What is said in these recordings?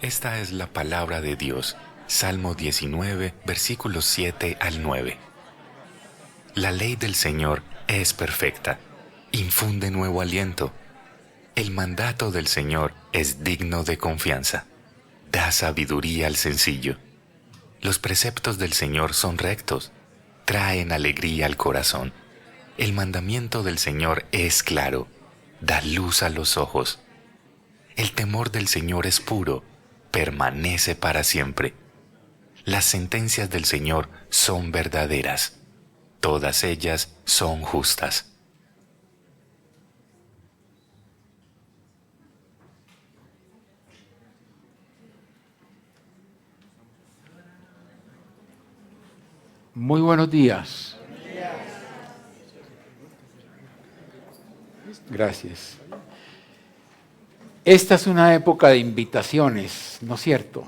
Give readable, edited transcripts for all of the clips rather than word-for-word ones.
Esta es la palabra de Dios. Salmo 19, versículos 7 al 9. La ley del Señor es perfecta. Infunde nuevo aliento. El mandato del Señor es digno de confianza. Da sabiduría al sencillo. Los preceptos del Señor son rectos. Traen alegría al corazón. El mandamiento del Señor es claro. Da luz a los ojos. El temor del Señor es puro. Permanece para siempre. Las sentencias del Señor son verdaderas. Todas ellas son justas. Muy buenos días. Gracias. Esta es una época de invitaciones, ¿no es cierto?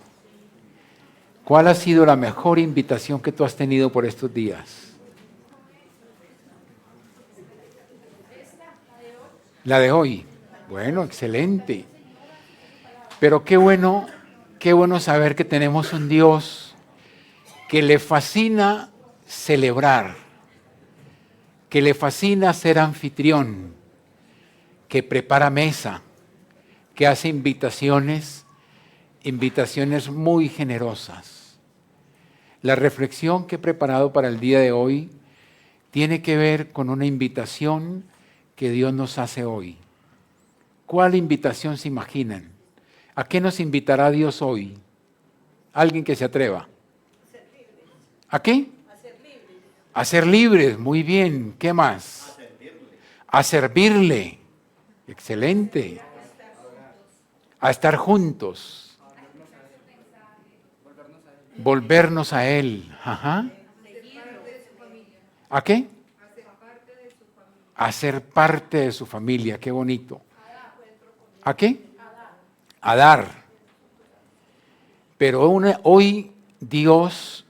¿Cuál ha sido la mejor invitación que tú has tenido por estos días? La de hoy. Bueno, excelente. Pero qué bueno saber que tenemos un Dios que le fascina celebrar, que le fascina ser anfitrión, que prepara mesa, que hace invitaciones muy generosas. La reflexión que he preparado para el día de hoy tiene que ver con una invitación que Dios nos hace hoy. ¿Cuál invitación se imaginan? ¿A qué nos invitará Dios hoy? ¿Alguien que se atreva? ¿A qué? A ser libres, muy bien. ¿Qué más? A servirle. Excelente. A estar juntos. Volvernos a Él. Ajá. ¿A qué? A ser parte de su familia. Qué bonito. ¿A qué? A dar. Pero hoy Dios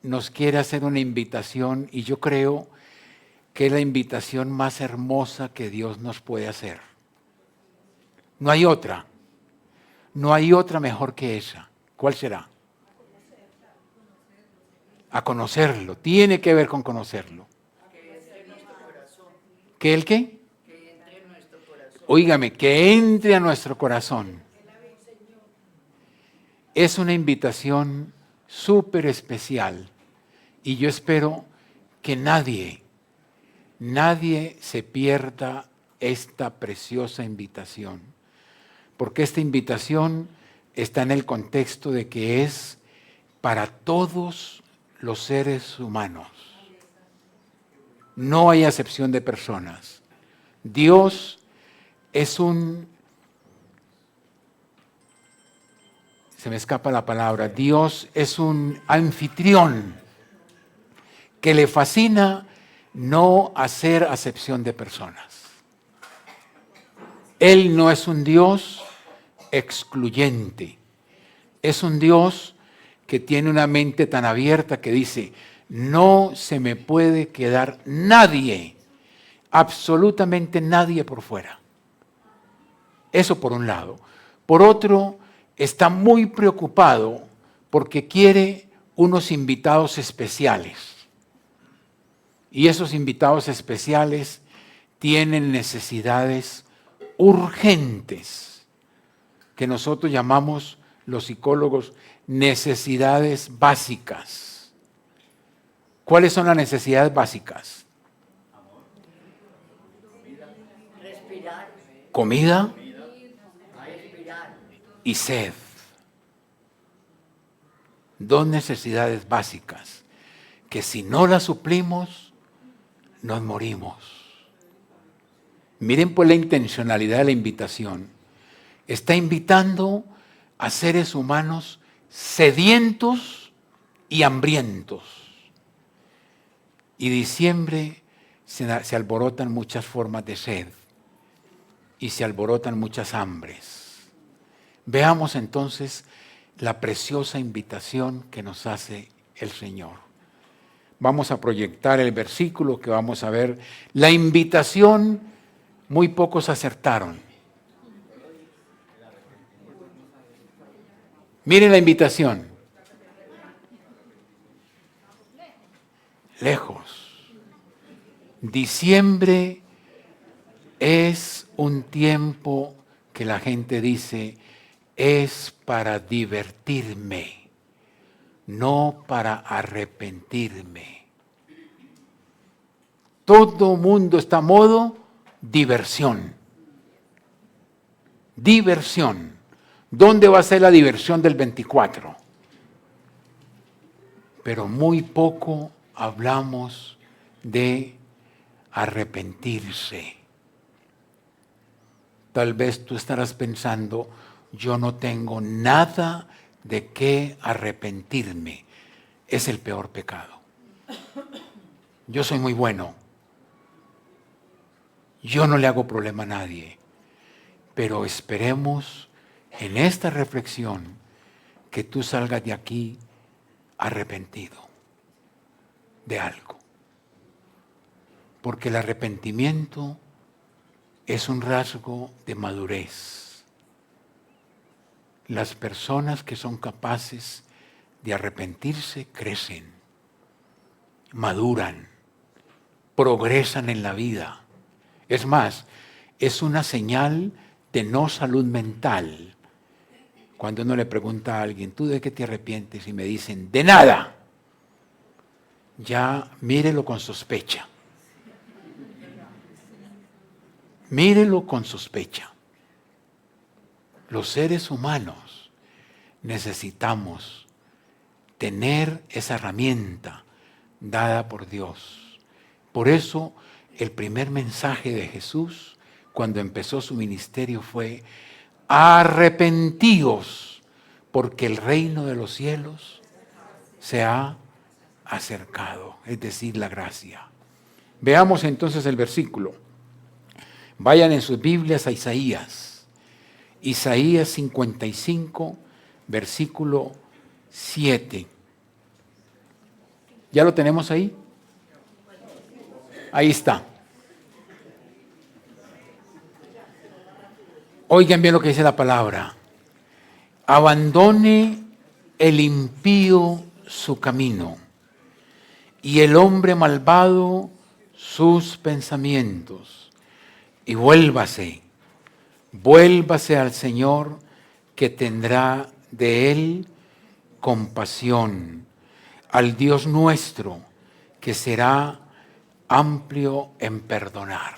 nos quiere hacer una invitación y yo creo que es la invitación más hermosa que Dios nos puede hacer. No hay otra. No hay otra mejor que esa. ¿Cuál será? A conocerlo. Tiene que ver con conocerlo. ¿Que el qué? Óigame, que entre a nuestro corazón. Es una invitación súper especial y yo espero que nadie se pierda esta preciosa invitación, porque esta invitación está en el contexto de que es para todos los seres humanos. No hay acepción de personas. Dios es se me escapa la palabra, Dios es un anfitrión que le fascina no hacer acepción de personas. Él no es un Dios excluyente, es un Dios que tiene una mente tan abierta que dice, no se me puede quedar nadie, absolutamente nadie por fuera. Eso por un lado. Por otro, está muy preocupado porque quiere unos invitados especiales. Y esos invitados especiales tienen necesidades urgentes, que nosotros llamamos, los psicólogos, necesidades básicas. ¿Cuáles son las necesidades básicas? Respirar. Comida Respirar. y sed. Dos necesidades básicas que si no las suplimos, nos morimos. Miren pues la intencionalidad de la invitación. Está invitando a seres humanos sedientos y hambrientos. Y diciembre se alborotan muchas formas de sed y se alborotan muchas hambres. Veamos entonces la preciosa invitación que nos hace el Señor. Vamos a proyectar el versículo que vamos a ver. La invitación, muy pocos acertaron. Miren la invitación. Lejos. Diciembre es un tiempo que la gente dice, es para divertirme, no para arrepentirme. Todo mundo está a modo diversión. Diversión. ¿Dónde va a ser la diversión del 24? Pero muy poco hablamos de arrepentirse. Tal vez tú estarás pensando, yo no tengo nada de qué arrepentirme. Es el peor pecado. Yo soy muy bueno. Yo no le hago problema a nadie. Pero esperemos en esta reflexión que tú salgas de aquí arrepentido de algo. Porque el arrepentimiento es un rasgo de madurez. Las personas que son capaces de arrepentirse crecen, maduran, progresan en la vida. Es más, es una señal de no salud mental. Cuando uno le pregunta a alguien, ¿tú de qué te arrepientes? Y me dicen, de nada. Ya mírelo con sospecha. Mírelo con sospecha. Los seres humanos necesitamos tener esa herramienta dada por Dios. Por eso el primer mensaje de Jesús cuando empezó su ministerio fue: arrepentíos, porque el reino de los cielos se ha acercado, es decir, la gracia. Veamos entonces el versículo. Vayan en sus Biblias a Isaías. Isaías 55, versículo 7. ¿Ya lo tenemos ahí? Ahí está. Oigan bien lo que dice la palabra. Abandone el impío su camino y el hombre malvado sus pensamientos, y vuélvase al Señor, que tendrá de él compasión, al Dios nuestro, que será amplio en perdonar.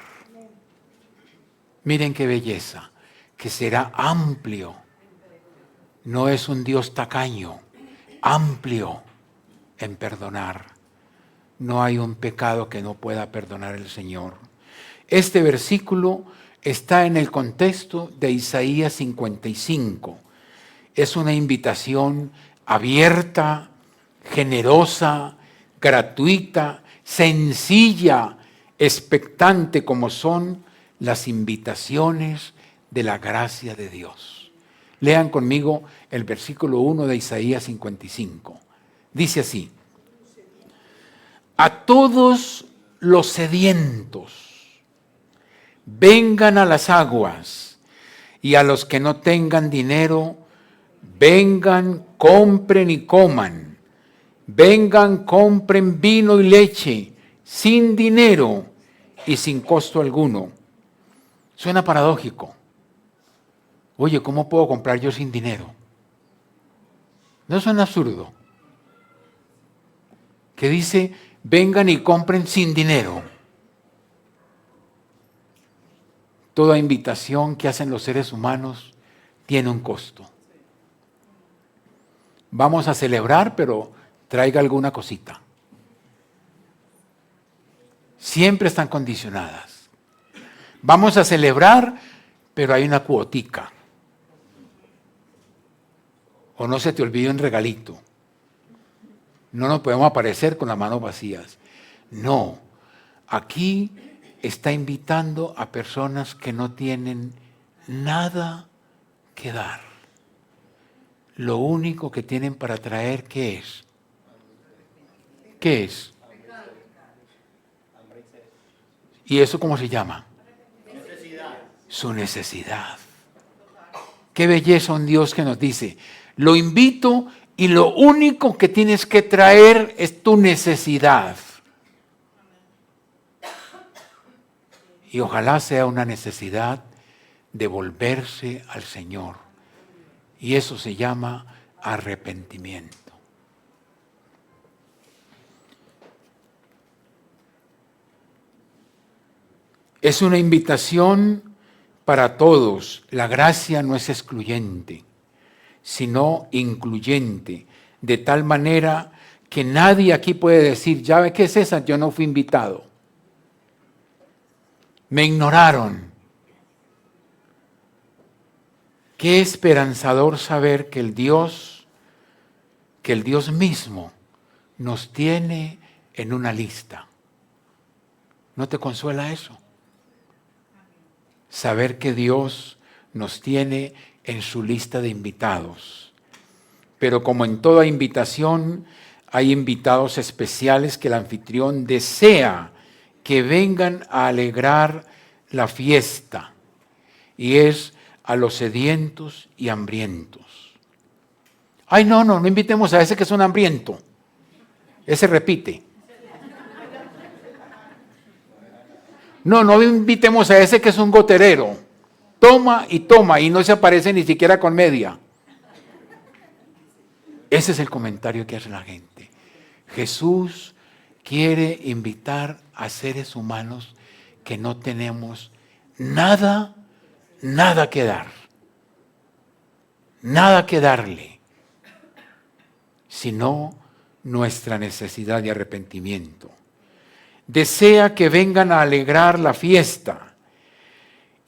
Miren qué belleza, que será amplio. No es un Dios tacaño, amplio en perdonar. No hay un pecado que no pueda perdonar el Señor. Este versículo está en el contexto de Isaías 55. Es una invitación abierta, generosa, gratuita, sencilla, expectante, como son las invitaciones de la gracia de Dios. Lean conmigo el versículo 1 de Isaías 55. Dice así: a todos los sedientos, vengan a las aguas, y a los que no tengan dinero, vengan, compren y coman. Vengan, compren vino y leche, sin dinero y sin costo alguno. Suena paradójico. Oye, ¿cómo puedo comprar yo sin dinero? ¿No suena absurdo? Que dice, vengan y compren sin dinero. Toda invitación que hacen los seres humanos tiene un costo. Vamos a celebrar, pero traiga alguna cosita. Siempre están condicionadas. Vamos a celebrar, pero hay una cuotica. O no se te olvide un regalito. No nos podemos aparecer con las manos vacías. No, aquí está invitando a personas que no tienen nada que dar. Lo único que tienen para traer, ¿qué es? ¿Qué es? ¿Y eso cómo se llama? Necesidad. Su necesidad. Qué belleza un Dios que nos dice, Lo invito y lo único que tienes que traer es tu necesidad. Y ojalá sea una necesidad de volverse al Señor. Y eso se llama arrepentimiento. Es una invitación para todos. La gracia no es excluyente, sino incluyente, de tal manera que nadie aquí puede decir, ¿ya ve qué es esa? Yo no fui invitado. Me ignoraron. Qué esperanzador saber que el Dios mismo nos tiene en una lista. ¿No te consuela eso? Saber que Dios nos tiene en su lista de invitados. Pero como en toda invitación, hay invitados especiales que el anfitrión desea que vengan a alegrar la fiesta. Y es a los sedientos y hambrientos. Ay, no invitemos a ese que es un hambriento. Ese repite. No invitemos a ese que es un goterero. Toma y no se aparece ni siquiera con media. Ese es el comentario que hace la gente. Jesús quiere invitar a seres humanos que no tenemos nada que dar. Nada que darle, sino nuestra necesidad de arrepentimiento. Desea que vengan a alegrar la fiesta.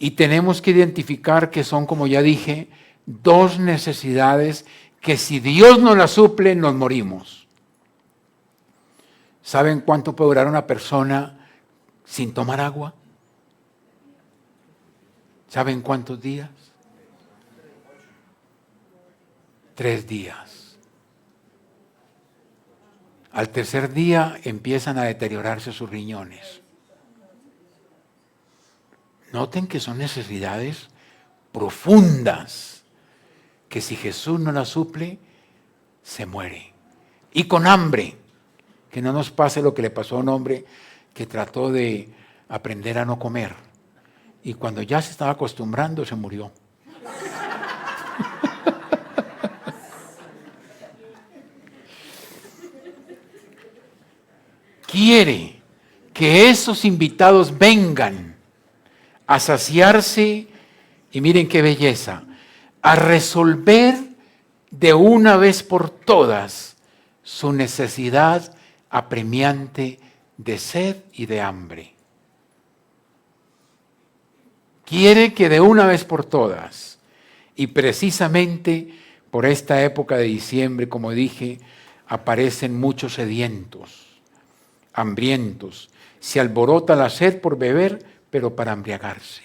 Y tenemos que identificar que son, como ya dije, dos necesidades que si Dios no las suple, nos morimos. ¿Saben cuánto puede durar una persona sin tomar agua? ¿Saben cuántos días? 3 días. Al tercer día empiezan a deteriorarse sus riñones. Noten que son necesidades profundas, que si Jesús no las suple, se muere. Y con hambre, que no nos pase lo que le pasó a un hombre que trató de aprender a no comer. Y cuando ya se estaba acostumbrando, se murió. Quiere que esos invitados vengan a saciarse, y miren qué belleza, a resolver de una vez por todas su necesidad apremiante de sed y de hambre. Quiere que de una vez por todas, y precisamente por esta época de diciembre, como dije, aparecen muchos sedientos, hambrientos. Se alborota la sed por beber, pero para embriagarse.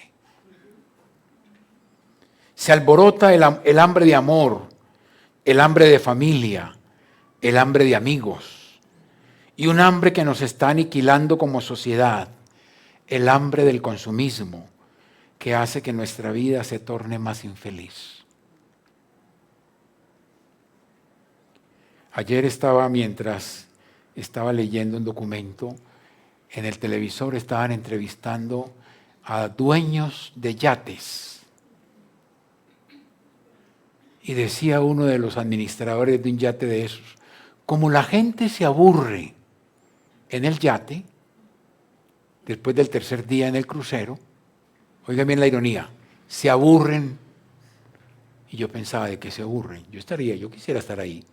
Se alborota el hambre de amor, el hambre de familia, el hambre de amigos, y un hambre que nos está aniquilando como sociedad, el hambre del consumismo, que hace que nuestra vida se torne más infeliz. Ayer mientras estaba leyendo un documento, en el televisor estaban entrevistando a dueños de yates. Y decía uno de los administradores de un yate de esos, como la gente se aburre en el yate, después del tercer día en el crucero, oigan bien la ironía, se aburren. Y yo pensaba, ¿de qué se aburren? Yo quisiera estar ahí.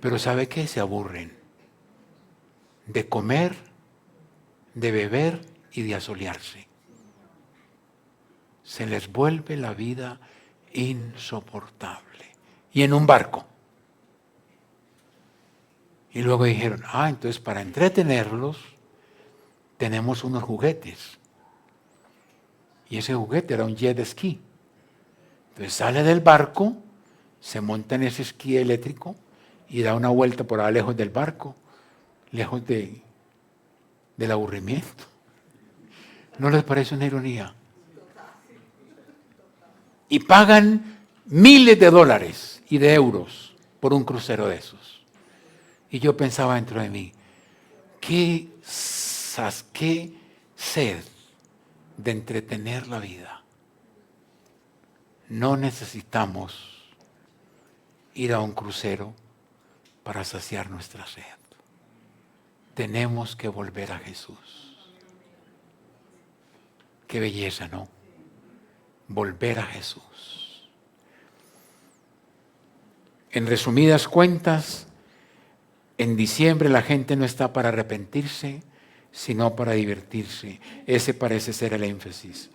Pero ¿sabe qué? Se aburren de comer, de beber y de asolearse. Se les vuelve la vida insoportable. Y en un barco. Y luego dijeron, entonces para entretenerlos tenemos unos juguetes. Y ese juguete era un jet ski. Entonces sale del barco, se monta en ese esquí eléctrico y da una vuelta por allá lejos del barco, lejos del aburrimiento. ¿No les parece una ironía? Y pagan miles de dólares y de euros por un crucero de esos. Y yo pensaba dentro de mí, qué sed de entretener la vida. No necesitamos ir a un crucero para saciar nuestra sed. Tenemos que volver a Jesús. Qué belleza, ¿no? Volver a Jesús. En resumidas cuentas, en diciembre la gente no está para arrepentirse, sino para divertirse. Ese parece ser el énfasis.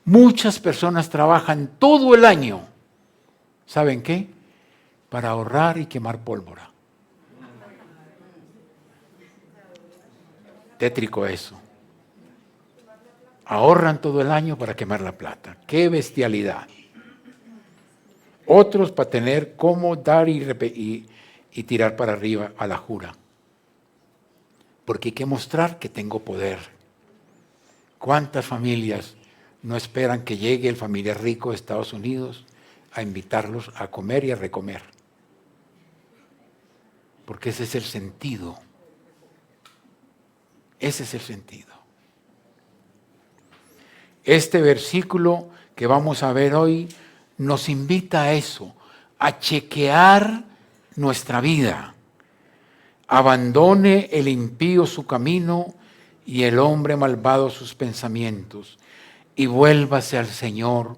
Muchas personas trabajan todo el año. ¿Saben qué? Para ahorrar y quemar pólvora. Tétrico eso. Ahorran todo el año para quemar la plata. ¡Qué bestialidad! Otros para tener cómo dar y tirar para arriba a la jura. Porque hay que mostrar que tengo poder. ¿Cuántas familias no esperan que llegue el familiar rico de Estados Unidos a invitarlos a comer y a recomer? Porque ese es el sentido. Ese es el sentido. Este versículo que vamos a ver hoy nos invita a eso, a chequear nuestra vida. Abandone el impío su camino y el hombre malvado sus pensamientos, y vuélvase al Señor,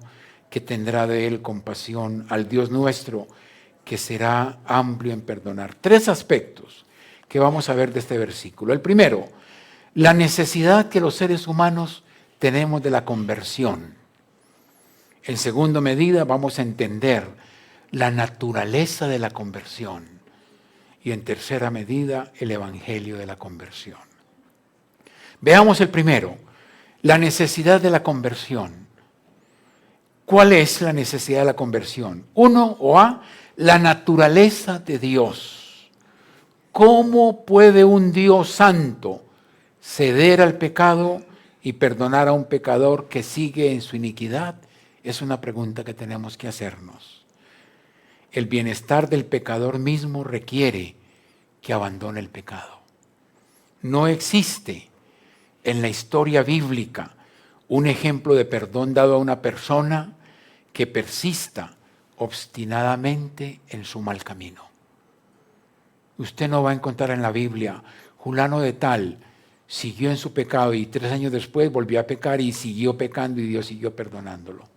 que tendrá de él compasión, al Dios nuestro, que será amplio en perdonar. 3 aspectos que vamos a ver de este versículo. El primero, la necesidad que los seres humanos tenemos de la conversión. En segunda medida, vamos a entender la naturaleza de la conversión. Y en tercera medida, el evangelio de la conversión. Veamos el primero, la necesidad de la conversión. ¿Cuál es la necesidad de la conversión? 1 o A, la naturaleza de Dios. ¿Cómo puede un Dios santo ceder al pecado y perdonar a un pecador que sigue en su iniquidad? Es una pregunta que tenemos que hacernos. El bienestar del pecador mismo requiere que abandone el pecado. No existe en la historia bíblica un ejemplo de perdón dado a una persona que persista obstinadamente en su mal camino. Usted no va a encontrar en la Biblia, fulano de tal siguió en su pecado y 3 años después volvió a pecar y siguió pecando y Dios siguió perdonándolo.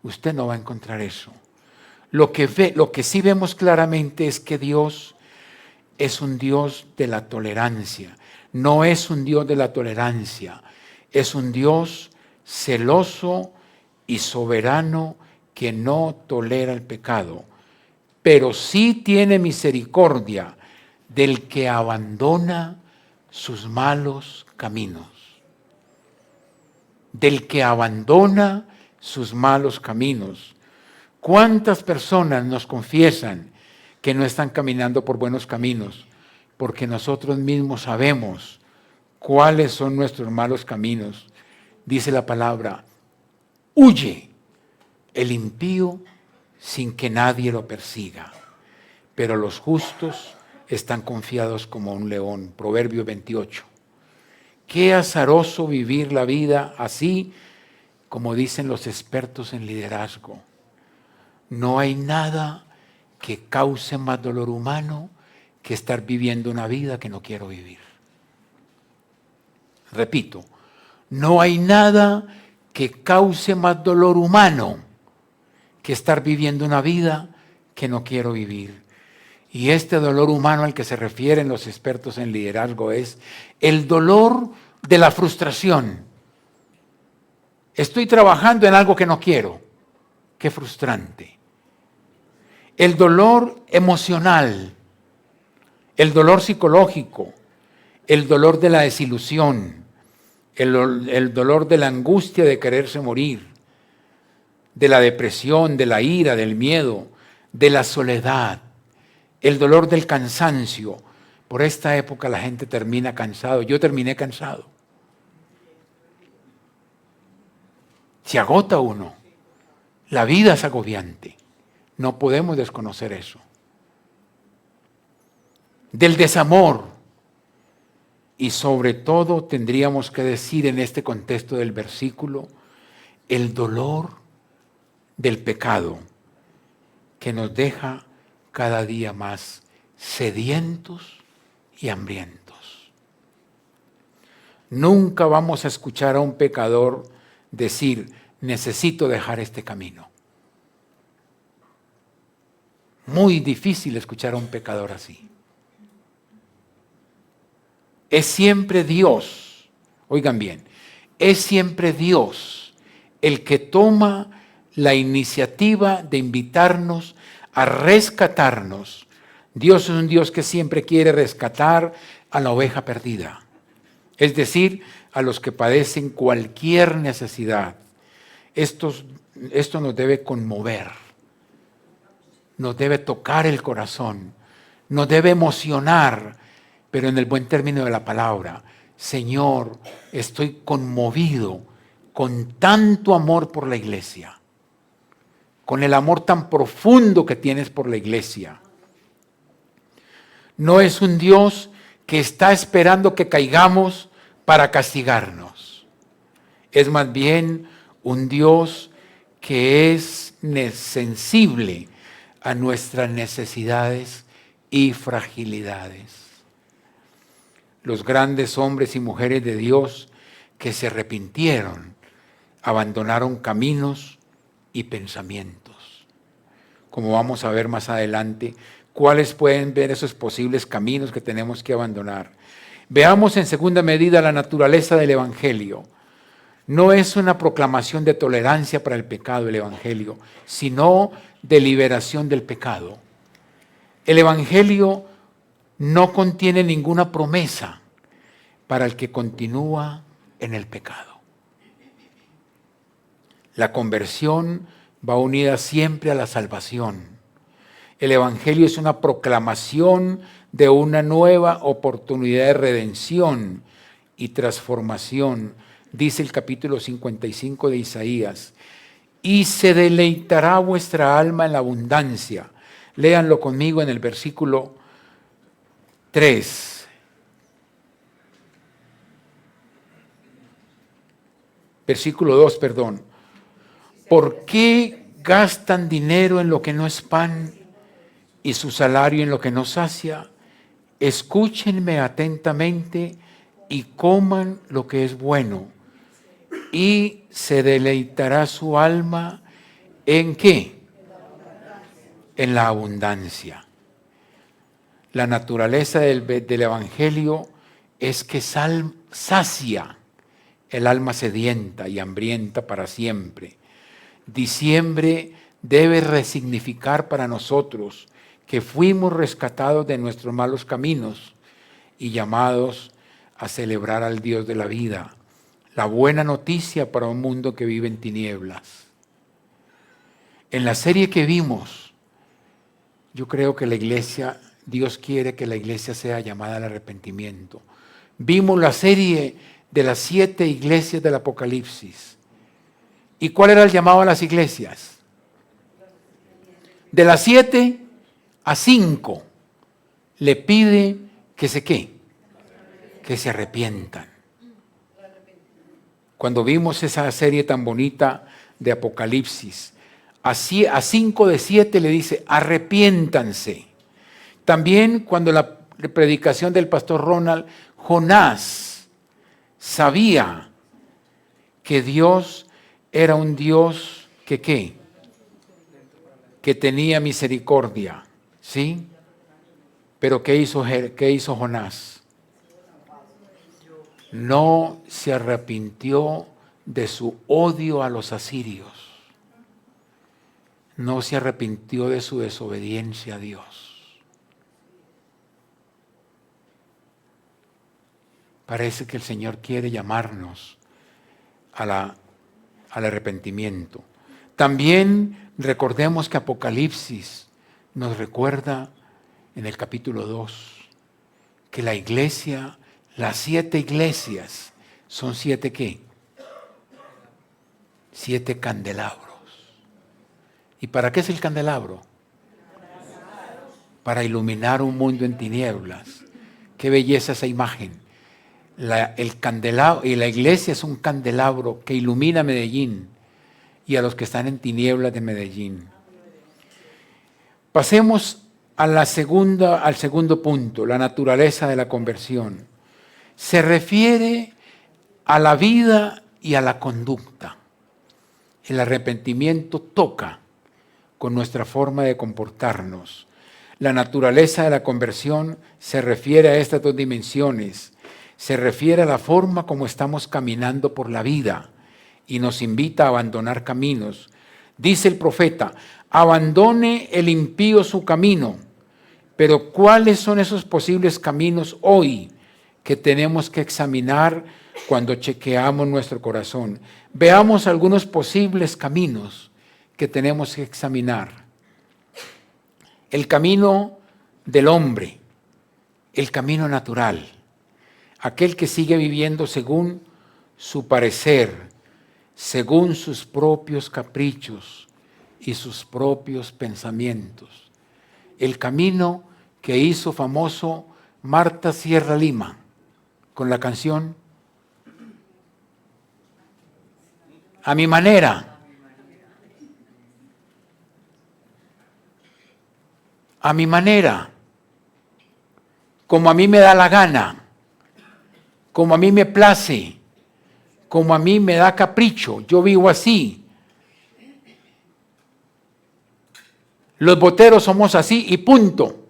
Usted no va a encontrar eso. Lo que sí vemos claramente es que Dios es un Dios de la tolerancia. No es un Dios de la tolerancia, es un Dios celoso y soberano que no tolera el pecado, pero sí tiene misericordia del que abandona sus malos caminos. Del que abandona sus malos caminos. ¿Cuántas personas nos confiesan que no están caminando por buenos caminos? Porque nosotros mismos sabemos cuáles son nuestros malos caminos. Dice la palabra, huye el impío sin que nadie lo persiga, pero los justos están confiados como un león. Proverbio 28. Qué azaroso vivir la vida así, como dicen los expertos en liderazgo. No hay nada que cause más dolor humano que estar viviendo una vida que no quiero vivir. Repito, no hay nada que cause más dolor humano que estar viviendo una vida que no quiero vivir. Y este dolor humano al que se refieren los expertos en liderazgo es el dolor de la frustración. Estoy trabajando en algo que no quiero. Qué frustrante. El dolor emocional, el dolor psicológico, el dolor de la desilusión, el dolor de la angustia de quererse morir, de la depresión, de la ira, del miedo, de la soledad, el dolor del cansancio. Por esta época la gente termina cansado. Yo terminé cansado. Se agota uno. La vida es agobiante. No podemos desconocer eso. Del desamor. Y sobre todo tendríamos que decir en este contexto del versículo, el dolor del pecado que nos deja cada día más sedientos y hambrientos. Nunca vamos a escuchar a un pecador decir, necesito dejar este camino. Muy difícil escuchar a un pecador así. Es siempre Dios, oigan bien, es siempre Dios el que toma la iniciativa de invitarnos a rescatarnos. Dios es un Dios que siempre quiere rescatar a la oveja perdida, es decir, a los que padecen cualquier necesidad. Esto nos debe conmover, nos debe tocar el corazón, nos debe emocionar, pero en el buen término de la palabra. Señor, estoy conmovido con tanto amor por la iglesia, con el amor tan profundo que tienes por la iglesia. No es un Dios que está esperando que caigamos para castigarnos. Es más bien un Dios que es sensible a nuestras necesidades y fragilidades. Los grandes hombres y mujeres de Dios que se arrepintieron, abandonaron caminos y pensamientos. Como vamos a ver más adelante, ¿cuáles pueden ver esos posibles caminos que tenemos que abandonar? Veamos en segunda medida la naturaleza del Evangelio. No es una proclamación de tolerancia para el pecado el Evangelio, sino de liberación del pecado. El Evangelio no contiene ninguna promesa para el que continúa en el pecado. La conversión va unida siempre a la salvación. El Evangelio es una proclamación de una nueva oportunidad de redención y transformación. Dice el capítulo 55 de Isaías, y se deleitará vuestra alma en la abundancia. Léanlo conmigo en el versículo 3. Versículo 2, perdón. ¿Por qué gastan dinero en lo que no es pan y su salario en lo que no sacia? Escúchenme atentamente y coman lo que es bueno, y se deleitará su alma ¿en qué? En la abundancia. La naturaleza del Evangelio es que sacia el alma sedienta y hambrienta para siempre. Diciembre debe resignificar para nosotros que fuimos rescatados de nuestros malos caminos y llamados a celebrar al Dios de la vida. La buena noticia para un mundo que vive en tinieblas. En la serie que vimos, yo creo que la iglesia, Dios quiere que la iglesia sea llamada al arrepentimiento. Vimos la serie de las 7 iglesias del Apocalipsis. ¿Y cuál era el llamado a las iglesias? De las 7 a 5 le pide que se ¿qué? Que se arrepientan. Cuando vimos esa serie tan bonita de Apocalipsis, a 5 de 7 le dice, arrepiéntanse. También cuando la predicación del pastor Ronald, Jonás sabía que Dios era un Dios que ¿qué? Que tenía misericordia, ¿sí? Pero ¿qué hizo Jonás? No se arrepintió de su odio a los asirios. No se arrepintió de su desobediencia a Dios. Parece que el Señor quiere llamarnos al arrepentimiento. También recordemos que Apocalipsis nos recuerda en el capítulo 2 que la iglesia, las 7 iglesias, son 7 ¿qué? 7 candelabros. ¿Y para qué es el candelabro? Para iluminar un mundo en tinieblas. Qué belleza esa imagen. El candelabro, y la iglesia es un candelabro que ilumina Medellín y a los que están en tinieblas de Medellín. Pasemos al segundo punto, la naturaleza de la conversión. Se refiere a la vida y a la conducta. El arrepentimiento toca con nuestra forma de comportarnos. La naturaleza de la conversión se refiere a estas dos dimensiones. Se refiere a la forma como estamos caminando por la vida y nos invita a abandonar caminos. Dice el profeta, abandone el impío su camino. Pero ¿cuáles son esos posibles caminos hoy que tenemos que examinar cuando chequeamos nuestro corazón? Veamos algunos posibles caminos que tenemos que examinar. El camino del hombre, el camino natural, aquel que sigue viviendo según su parecer, según sus propios caprichos y sus propios pensamientos. El camino que hizo famoso Marta Sierra Lima con la canción A mi manera. A mi manera, como a mí me da la gana, como a mí me place, como a mí me da capricho, yo vivo así. Los boteros somos así y punto.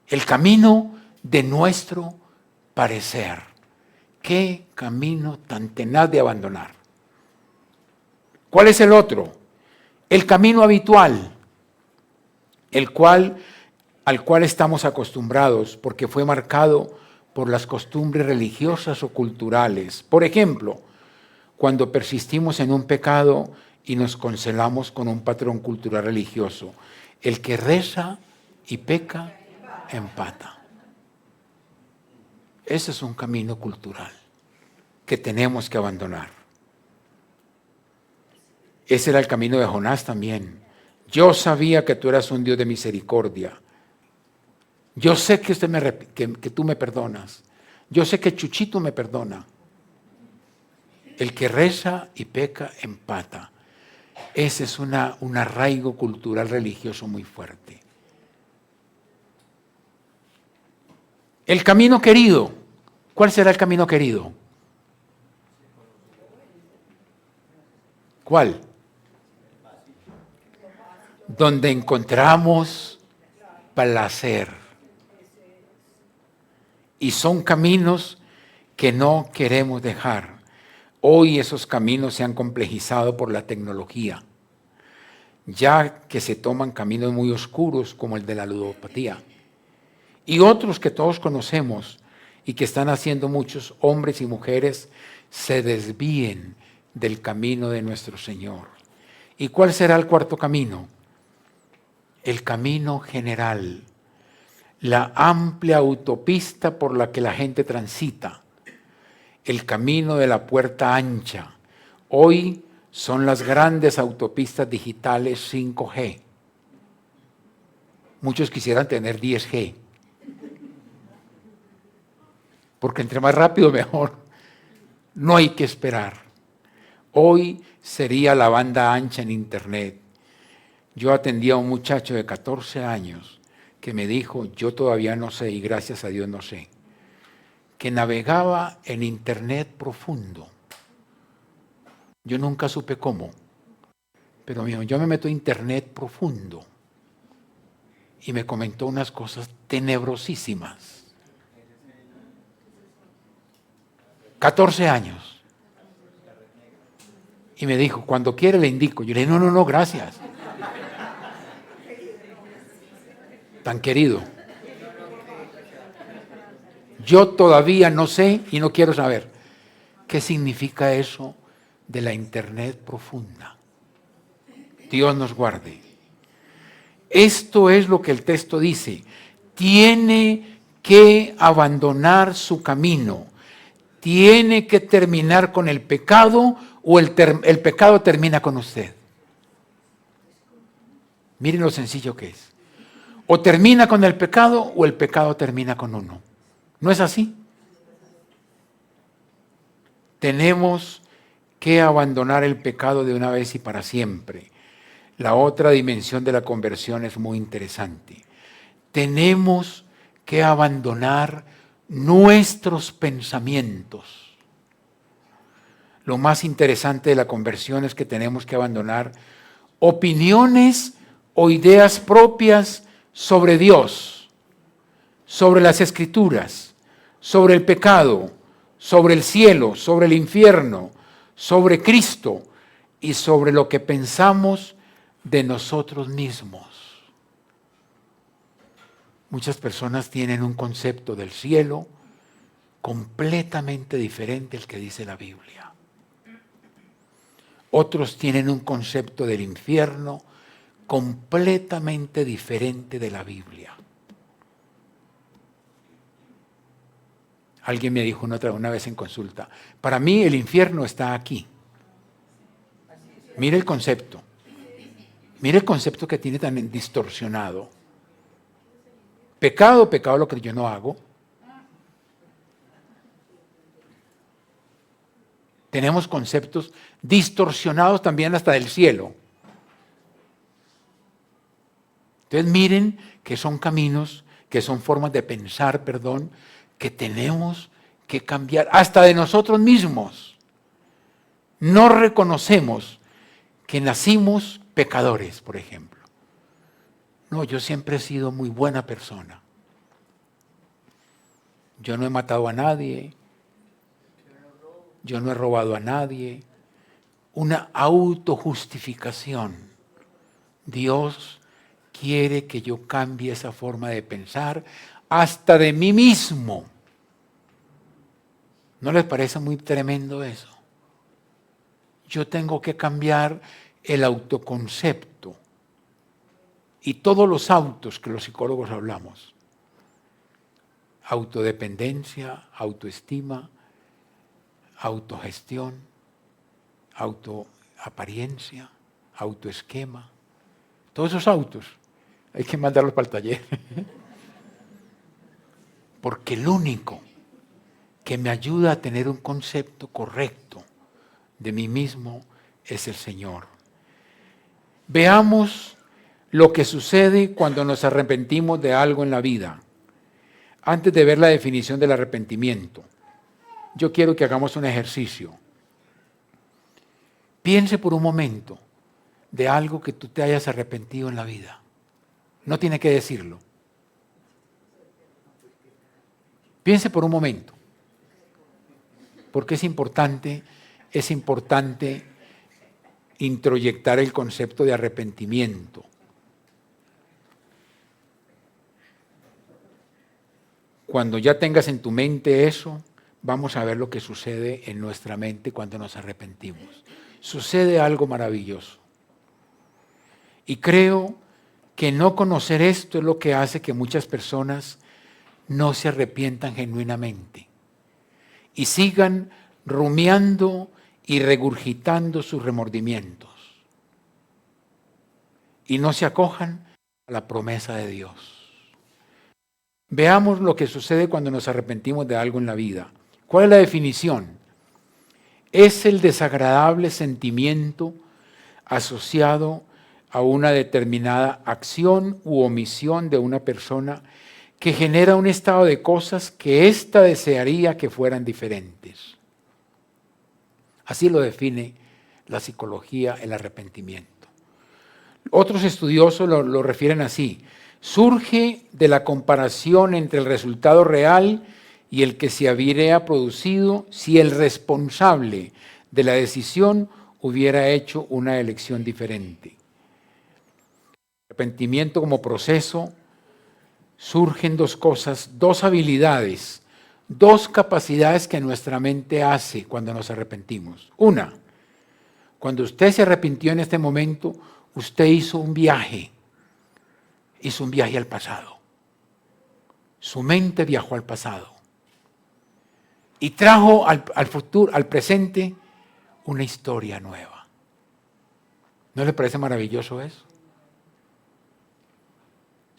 El camino de nuestro parecer. Qué camino tan tenaz de abandonar. ¿Cuál es el otro? El camino habitual. Al cual estamos acostumbrados porque fue marcado por las costumbres religiosas o culturales. Por ejemplo, cuando persistimos en un pecado y nos concelamos con un patrón cultural religioso. El que reza y peca, empata. Ese es un camino cultural que tenemos que abandonar. Ese era el camino de Jonás también. Yo sabía que tú eras un Dios de misericordia. Yo sé que tú me perdonas. Yo sé que Chuchito me perdona. El que reza y peca, empata. Ese es un arraigo cultural religioso muy fuerte. El camino querido. ¿Cuál será el camino querido? ¿Cuál? Donde encontramos placer. Y son caminos que no queremos dejar. Hoy esos caminos se han complejizado por la tecnología, ya que se toman caminos muy oscuros como el de la ludopatía. Y otros que todos conocemos y que están haciendo muchos hombres y mujeres se desvíen del camino de nuestro Señor. ¿Y cuál será el cuarto camino? El camino general, la amplia autopista por la que la gente transita, el camino de la puerta ancha. Hoy son las grandes autopistas digitales 5G. Muchos quisieran tener 10G, porque entre más rápido mejor. No hay que esperar. Hoy sería la banda ancha en Internet. Yo atendí a un muchacho de 14 años que me dijo, yo todavía no sé y gracias a Dios no sé, que navegaba en Internet profundo. Yo nunca supe cómo, pero yo me meto a Internet profundo y me comentó unas cosas tenebrosísimas. 14 años. Y me dijo, cuando quiere le indico. Yo le dije, no, gracias. Tan querido. Yo todavía no sé y no quiero saber qué significa eso de la Internet profunda. Dios nos guarde. Esto es lo que el texto dice. Tiene que abandonar su camino. Tiene que terminar con el pecado o el pecado termina con usted. Miren lo sencillo que es. O termina con el pecado o el pecado termina con uno. ¿No es así? Tenemos que abandonar el pecado de una vez y para siempre. La otra dimensión de la conversión es muy interesante. Tenemos que abandonar nuestros pensamientos. Lo más interesante de la conversión es que tenemos que abandonar opiniones o ideas propias sobre Dios, sobre las Escrituras, sobre el pecado, sobre el cielo, sobre el infierno, sobre Cristo y sobre lo que pensamos de nosotros mismos. Muchas personas tienen un concepto del cielo completamente diferente al que dice la Biblia. Otros tienen un concepto del infierno completamente diferente de la Biblia. Alguien me dijo una vez en consulta, para mí el infierno está aquí. Mire el concepto. Mire el concepto que tiene tan distorsionado. Pecado, pecado lo que yo no hago. Tenemos conceptos distorsionados también hasta del cielo. Entonces miren que son caminos, que son formas de pensar, que tenemos que cambiar hasta de nosotros mismos. No reconocemos que nacimos pecadores, por ejemplo. No, yo siempre he sido muy buena persona. Yo no he matado a nadie. Yo no he robado a nadie. Una autojustificación. Dios quiere que yo cambie esa forma de pensar hasta de mí mismo. ¿No les parece muy tremendo eso? Yo tengo que cambiar el autoconcepto y todos los autos que los psicólogos hablamos. Autodependencia, autoestima, autogestión, autoaparencia, autoesquema. Todos esos autos hay que mandarlos para el taller. Porque el único que me ayuda a tener un concepto correcto de mí mismo es el Señor. Veamos lo que sucede cuando nos arrepentimos de algo en la vida. Antes de ver la definición del arrepentimiento, yo quiero que hagamos un ejercicio. Piense por un momento de algo que tú te hayas arrepentido en la vida. No tiene que decirlo. Piense por un momento. Porque es importante introyectar el concepto de arrepentimiento. Cuando ya tengas en tu mente eso, vamos a ver lo que sucede en nuestra mente cuando nos arrepentimos. Sucede algo maravilloso. Y creo que no conocer esto es lo que hace que muchas personas no se arrepientan genuinamente y sigan rumiando y regurgitando sus remordimientos y no se acojan a la promesa de Dios. Veamos lo que sucede cuando nos arrepentimos de algo en la vida. ¿Cuál es la definición? Es el desagradable sentimiento asociado a una determinada acción u omisión de una persona que genera un estado de cosas que ésta desearía que fueran diferentes. Así lo define la psicología, el arrepentimiento. Otros estudiosos lo refieren así. Surge de la comparación entre el resultado real y el que se habría producido si el responsable de la decisión hubiera hecho una elección diferente. Arrepentimiento como proceso, surgen dos cosas, dos habilidades, dos capacidades que nuestra mente hace cuando nos arrepentimos. Una, cuando usted se arrepintió en este momento, usted hizo un viaje al pasado. Su mente viajó al pasado y trajo al futuro, al presente, una historia nueva. ¿No le parece maravilloso eso?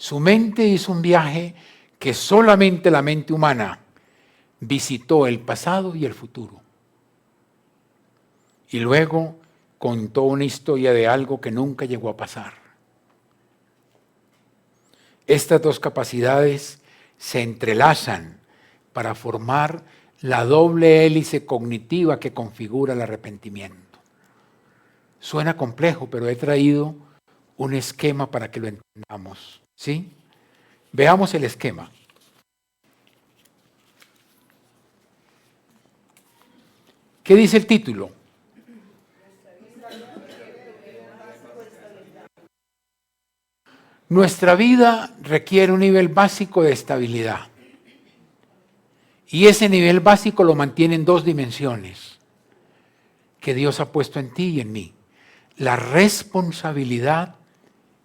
Su mente hizo un viaje que solamente la mente humana visitó el pasado y el futuro. Y luego contó una historia de algo que nunca llegó a pasar. Estas dos capacidades se entrelazan para formar la doble hélice cognitiva que configura el arrepentimiento. Suena complejo, pero he traído un esquema para que lo entendamos, ¿sí? Veamos el esquema. ¿Qué dice el título? Nuestra vida requiere un nivel básico de estabilidad. Y ese nivel básico lo mantiene en dos dimensiones que Dios ha puesto en ti y en mí. La responsabilidad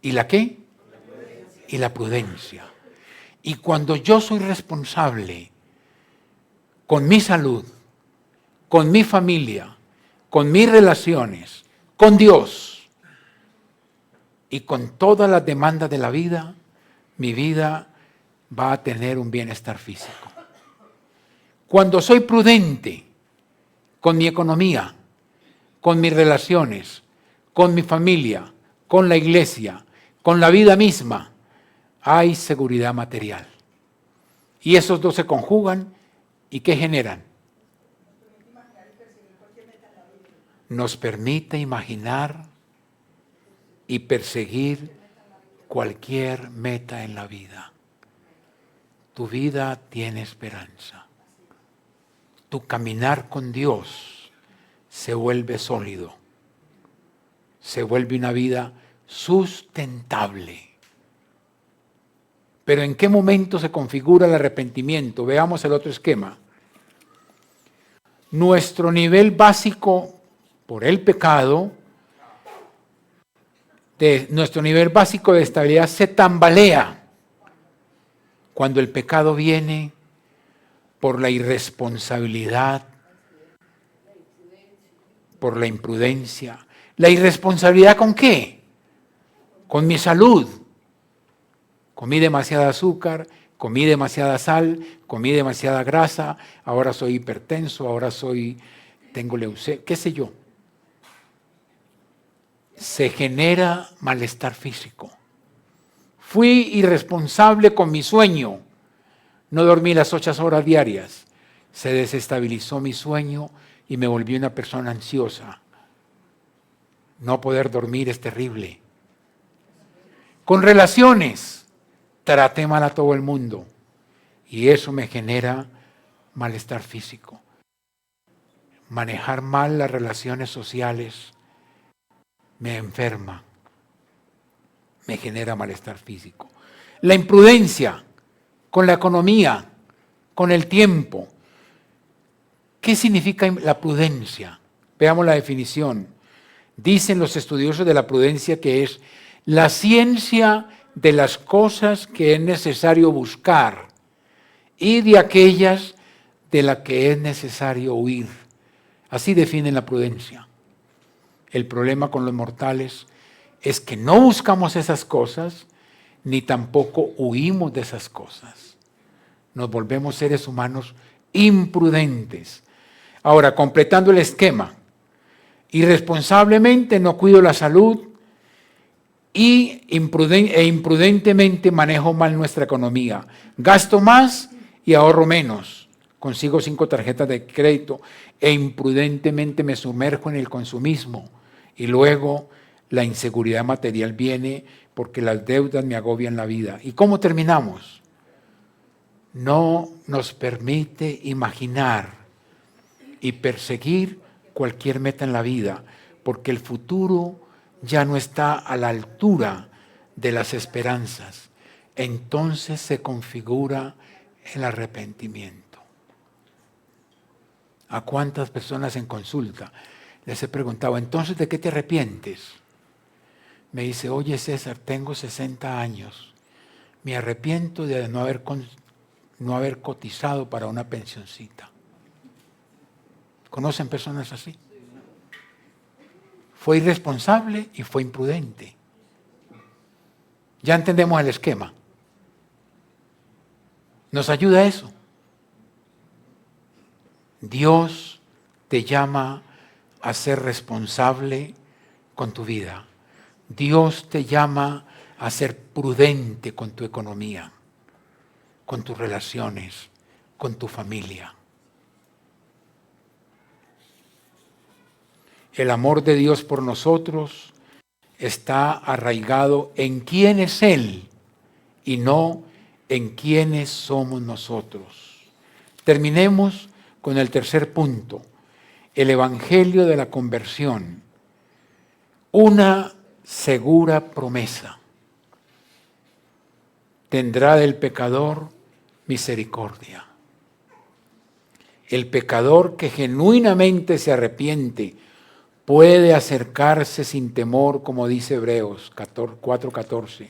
y la ¿qué? Y la prudencia. Y cuando yo soy responsable con mi salud, con mi familia, con mis relaciones, con Dios y con todas las demandas de la vida, mi vida va a tener un bienestar físico. Cuando soy prudente con mi economía, con mis relaciones, con mi familia, con la iglesia, con la vida misma, hay seguridad material. Y esos dos se conjugan y ¿qué generan? Nos permite imaginar y perseguir cualquier meta en la vida. Tu vida tiene esperanza. Tu caminar con Dios se vuelve sólido. Se vuelve una vida sustentable. Pero ¿en qué momento se configura el arrepentimiento? Veamos el otro esquema. Nuestro nivel básico por el pecado, nuestro nivel básico de estabilidad se tambalea cuando el pecado viene por la irresponsabilidad, por la imprudencia. ¿La irresponsabilidad con qué? Con mi salud. Comí demasiada azúcar, comí demasiada sal, comí demasiada grasa, ahora soy hipertenso, tengo leucemia, qué sé yo. Se genera malestar físico. Fui irresponsable con mi sueño. No dormí las 8 horas diarias. Se desestabilizó mi sueño y me volví una persona ansiosa. No poder dormir es terrible. Con relaciones, traté mal a todo el mundo y eso me genera malestar físico. Manejar mal las relaciones sociales me enferma, me genera malestar físico. La imprudencia con la economía, con el tiempo. ¿Qué significa la prudencia? Veamos la definición. Dicen los estudiosos de la prudencia que es la ciencia de las cosas que es necesario buscar y de aquellas de las que es necesario huir. Así definen la prudencia. El problema con los mortales es que no buscamos esas cosas ni tampoco huimos de esas cosas. Nos volvemos seres humanos imprudentes. Ahora, completando el esquema, irresponsablemente no cuido la salud e imprudentemente manejo mal nuestra economía. Gasto más y ahorro menos. Consigo 5 tarjetas de crédito e imprudentemente me sumerjo en el consumismo. Y luego la inseguridad material viene porque las deudas me agobian la vida. ¿Y cómo terminamos? No nos permite imaginar y perseguir cualquier meta en la vida, porque el futuro ya no está a la altura de las esperanzas. Entonces se configura el arrepentimiento. ¿A cuántas personas en consulta les he preguntado, entonces de qué te arrepientes? Me dice, oye César, tengo 60 años, me arrepiento de no haber cotizado para una pensioncita. ¿Conocen personas así? Fue irresponsable y fue imprudente. Ya entendemos el esquema. Nos ayuda eso. Dios te llama a ser responsable con tu vida. Dios te llama a ser prudente con tu economía, con tus relaciones, con tu familia. El amor de Dios por nosotros está arraigado en quién es Él y no en quiénes somos nosotros. Terminemos con el tercer punto, el Evangelio de la conversión. Una segura promesa. Tendrá del pecador misericordia. El pecador que genuinamente se arrepiente puede acercarse sin temor, como dice Hebreos 4:14,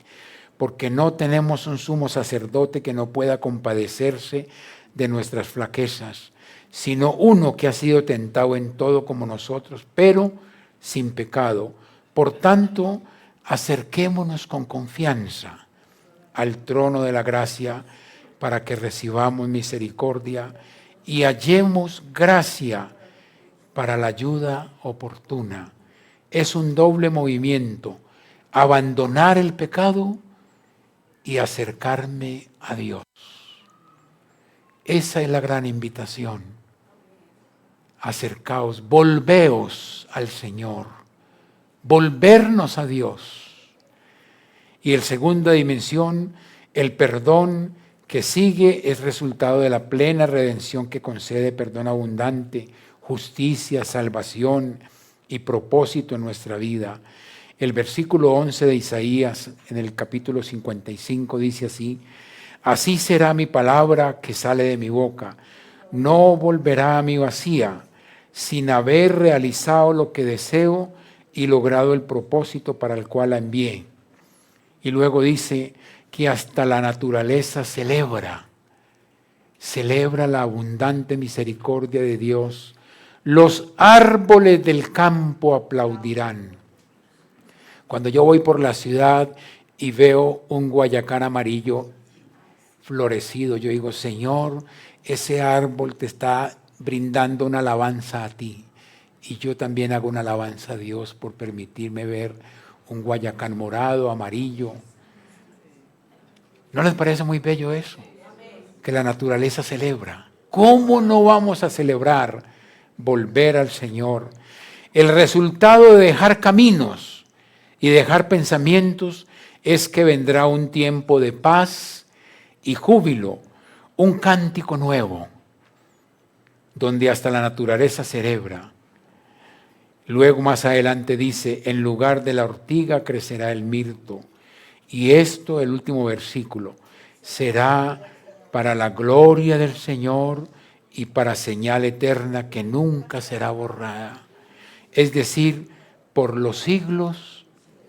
porque no tenemos un sumo sacerdote que no pueda compadecerse de nuestras flaquezas, sino uno que ha sido tentado en todo como nosotros, pero sin pecado. Por tanto, acerquémonos con confianza al trono de la gracia para que recibamos misericordia y hallemos gracia para la ayuda oportuna. Es un doble movimiento, abandonar el pecado y acercarme a Dios. Esa es la gran invitación. Acercaos, volveos al Señor, volvernos a Dios. Y la segunda dimensión, el perdón que sigue es resultado de la plena redención que concede perdón abundante, justicia, salvación y propósito en nuestra vida. El versículo 11 de Isaías en el capítulo 55 dice así: así será mi palabra que sale de mi boca, no volverá a mí vacía, sin haber realizado lo que deseo y logrado el propósito para el cual la envié. Y luego dice que hasta la naturaleza celebra la abundante misericordia de Dios. Los árboles del campo aplaudirán. Cuando yo voy por la ciudad y veo un guayacán amarillo florecido, yo digo, Señor, ese árbol te está brindando una alabanza a ti. Y yo también hago una alabanza a Dios por permitirme ver un guayacán morado, amarillo. ¿No les parece muy bello eso? Que la naturaleza celebra. ¿Cómo no vamos a celebrar volver al Señor? El resultado de dejar caminos y dejar pensamientos es que vendrá un tiempo de paz y júbilo, un cántico nuevo, donde hasta la naturaleza celebra. Luego más adelante dice, en lugar de la ortiga crecerá el mirto. Y esto, el último versículo, será para la gloria del Señor y para señal eterna que nunca será borrada. Es decir, por los siglos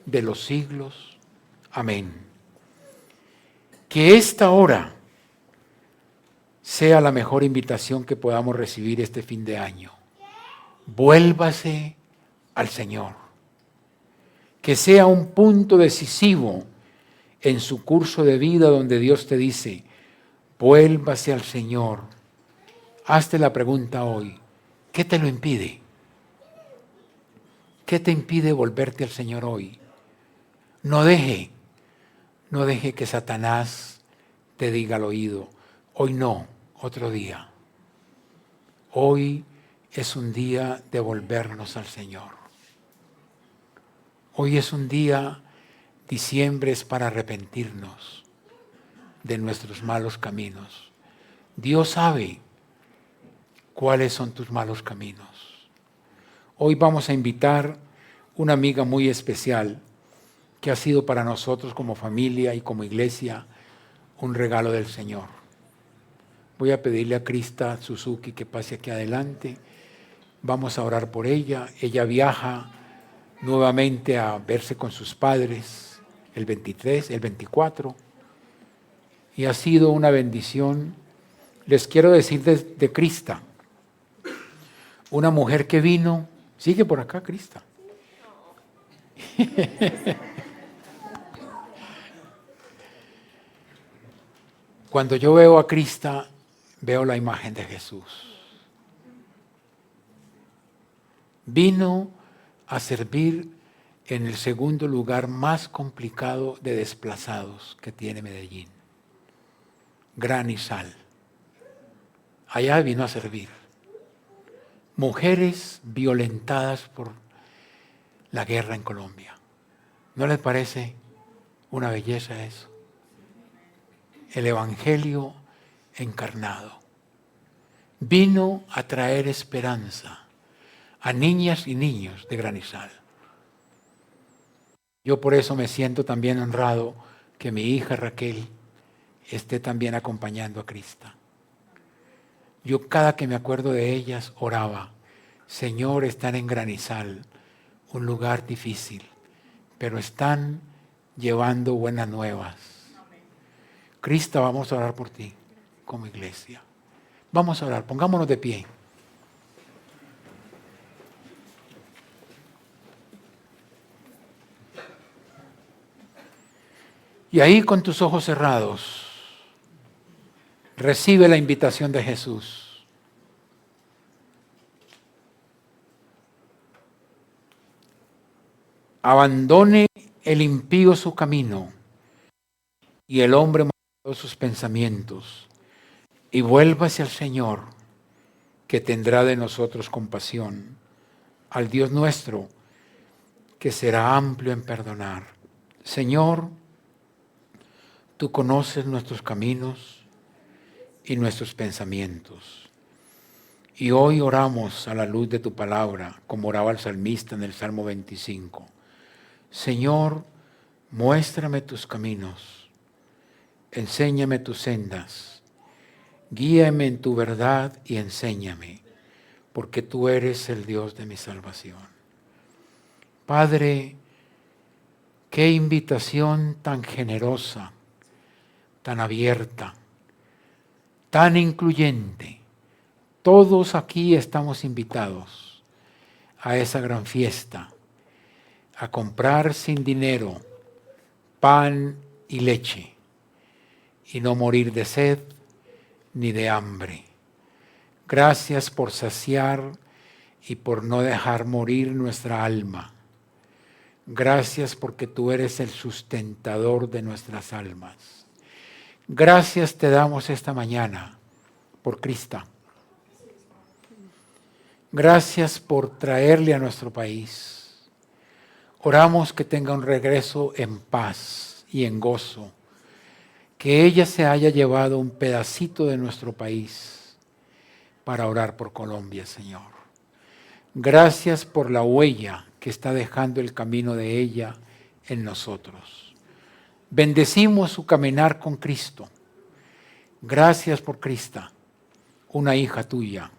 de los siglos. Amén. Que esta hora sea la mejor invitación que podamos recibir este fin de año. Vuélvase al Señor. Que sea un punto decisivo en su curso de vida donde Dios te dice, vuélvase al Señor. Hazte la pregunta hoy, ¿qué te lo impide? ¿Qué te impide volverte al Señor hoy? No deje que Satanás te diga al oído, hoy no, otro día. Hoy es un día de volvernos al Señor. Hoy es un día, diciembre es para arrepentirnos de nuestros malos caminos. Dios sabe cuáles son tus malos caminos. Hoy vamos a invitar una amiga muy especial que ha sido para nosotros como familia y como iglesia un regalo del Señor. Voy a pedirle a Krista Suzuki que pase aquí adelante. Vamos a orar por ella. Ella viaja nuevamente a verse con sus padres el 23, el 24. Y ha sido una bendición. Les quiero decir de Krista, una mujer que vino, sigue por acá Krista. cuando yo veo a Cristo, veo la imagen de Jesús. Vino a servir en el segundo lugar más complicado de desplazados que tiene Medellín. Granizal. Allá vino a servir. Mujeres violentadas por la guerra en Colombia. ¿No les parece una belleza eso? El Evangelio encarnado. Vino a traer esperanza a niñas y niños de Granizal. Yo por eso me siento también honrado que mi hija Raquel esté también acompañando a Cristo. Yo cada que me acuerdo de ellas oraba, Señor, están en Granizal, un lugar difícil, pero están llevando buenas nuevas. Cristo, vamos a orar por ti como iglesia. Vamos a orar, pongámonos de pie. Y ahí con tus ojos cerrados, recibe la invitación de Jesús. Abandone el impío su camino y el hombre malvado sus pensamientos y vuélvase al Señor, que tendrá de nosotros compasión, al Dios nuestro, que será amplio en perdonar. Señor, tú conoces nuestros caminos y nuestros pensamientos. Y hoy oramos a la luz de tu palabra, como oraba el salmista en el Salmo 25. Señor, muéstrame tus caminos, enséñame tus sendas, guíame en tu verdad y enséñame, porque tú eres el Dios de mi salvación. Padre, qué invitación tan generosa, tan abierta, tan incluyente. Todos aquí estamos invitados a esa gran fiesta, a comprar sin dinero pan y leche y no morir de sed ni de hambre. Gracias por saciar y por no dejar morir nuestra alma. Gracias porque tú eres el sustentador de nuestras almas. Gracias te damos esta mañana por Cristo. Gracias por traerle a nuestro país. Oramos que tenga un regreso en paz y en gozo, que ella se haya llevado un pedacito de nuestro país para orar por Colombia, Señor. Gracias por la huella que está dejando el camino de ella en nosotros. Bendecimos su caminar con Cristo. Gracias por Cristo, una hija tuya,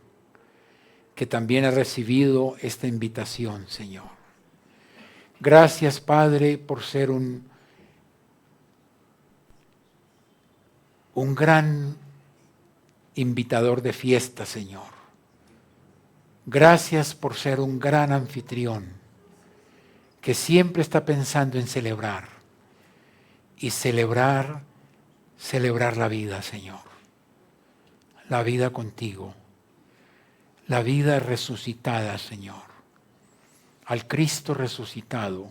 que también ha recibido esta invitación, Señor. Gracias, Padre, por ser un gran invitador de fiesta, Señor. Gracias por ser un gran anfitrión que siempre está pensando en celebrar y celebrar la vida, Señor. La vida contigo, la vida resucitada, Señor. Al Cristo resucitado,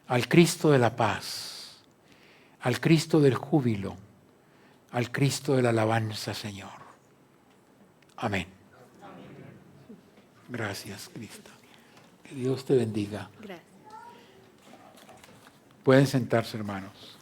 al Cristo de la paz, al Cristo del júbilo, al Cristo de la alabanza, Señor. Amén. Gracias, Cristo. Que Dios te bendiga. Gracias. Pueden sentarse, hermanos.